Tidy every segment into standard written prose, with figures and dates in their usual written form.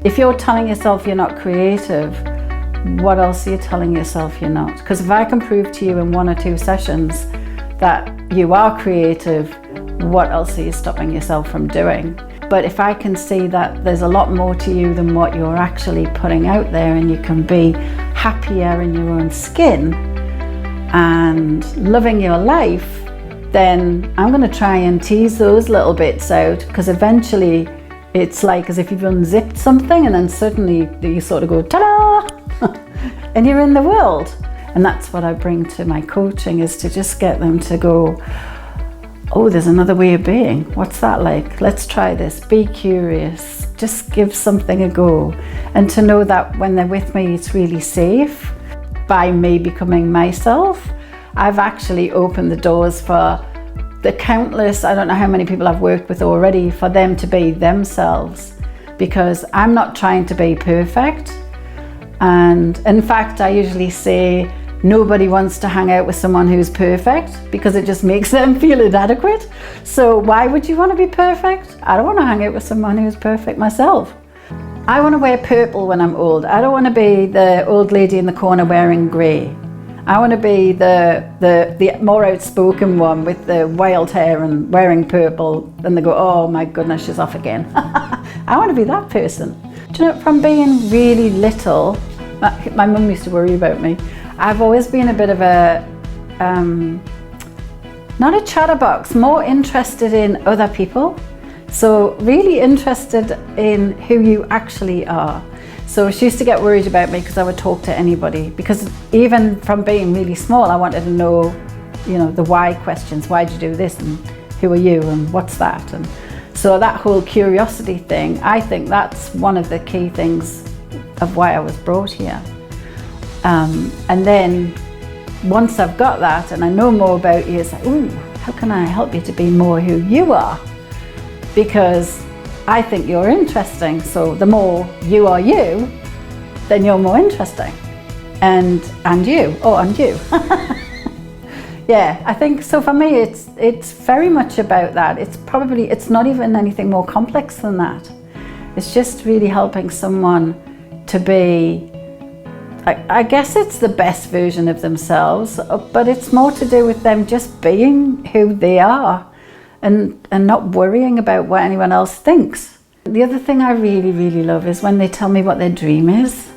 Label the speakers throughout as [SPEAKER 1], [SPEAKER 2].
[SPEAKER 1] If you're telling yourself you're not creative, what else are you telling yourself you're not? Because if I can prove to you in 1 or 2 sessions that you are creative, what else are you stopping yourself from doing? But if I can see that there's a lot more to you than what you're actually putting out there, and you can be happier in your own skin and loving your life, then I'm going to try and tease those little bits out, because eventually it's like as if you've unzipped something and then suddenly you sort of go ta-da and you're in the world. And that's what I bring to my coaching, is to just get them to go, oh, there's another way of being. What's that like? Let's try this. Be curious. Just give something a go. And to know that when they're with me, it's really safe. By me becoming myself, I've actually opened the doors for the countless, I don't know how many people I've worked with already, for them to be themselves, because I'm not trying to be perfect. And in fact, I usually say nobody wants to hang out with someone who's perfect, because it just makes them feel inadequate. So why would you want to be perfect? I don't want to hang out with someone who's perfect myself. I want to wear purple when I'm old. I don't want to be the old lady in the corner wearing grey. I want to be the more outspoken one with the wild hair and wearing purple. Then they go, oh my goodness, she's off again. I want to be that person. Do you know, from being really little, my mum used to worry about me. I've always been a bit of a, not a chatterbox, more interested in other people. So really interested in who you actually are. So she used to get worried about me because I would talk to anybody, because even from being really small, I wanted to know, you know, the why questions. Why'd you do this? And who are you? And what's that? And so that whole curiosity thing, I think that's one of the key things of why I was brought here. And then once I've got that and I know more about you, it's like, ooh, how can I help you to be more who you are? Because I think you're interesting, so the more you are you, then you're more interesting. And you. Yeah, I think so. For me, it's very much about that. It's not even anything more complex than that. It's just really helping someone to be, I guess it's the best version of themselves, but it's more to do with them just being who they are and not worrying about what anyone else thinks. The other thing I really, really love is when they tell me what their dream is,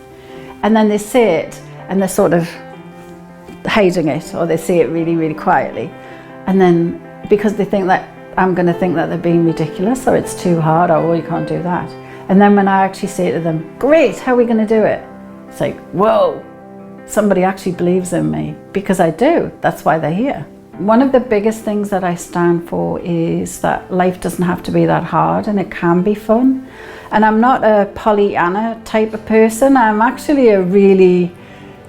[SPEAKER 1] and then they say it and they're sort of hiding it, or they say it really, really quietly. And then because they think that I'm going to think that they're being ridiculous, or it's too hard, or oh, you can't do that. And then when I actually say to them, great, how are we going to do it? It's like, whoa, somebody actually believes in me, because I do. That's why they're here. One of the biggest things that I stand for is that life doesn't have to be that hard, and it can be fun. And I'm not a Pollyanna type of person. I'm actually a really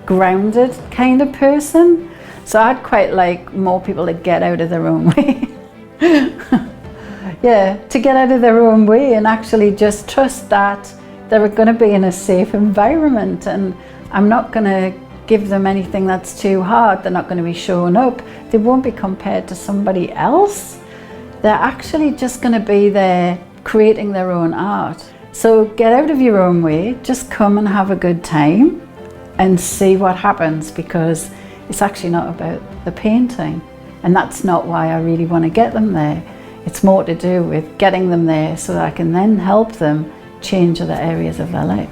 [SPEAKER 1] grounded kind of person. So I'd quite like more people to get out of their own way. Yeah, to get out of their own way and actually just trust that they're going to be in a safe environment, and I'm not going to give them anything that's too hard. They're not going to be showing up. They won't be compared to somebody else. They're actually just going to be there creating their own art. So get out of your own way, just come and have a good time and see what happens, because it's actually not about the painting, and that's not why I really want to get them there. It's more to do with getting them there so that I can then help them change other areas of their life.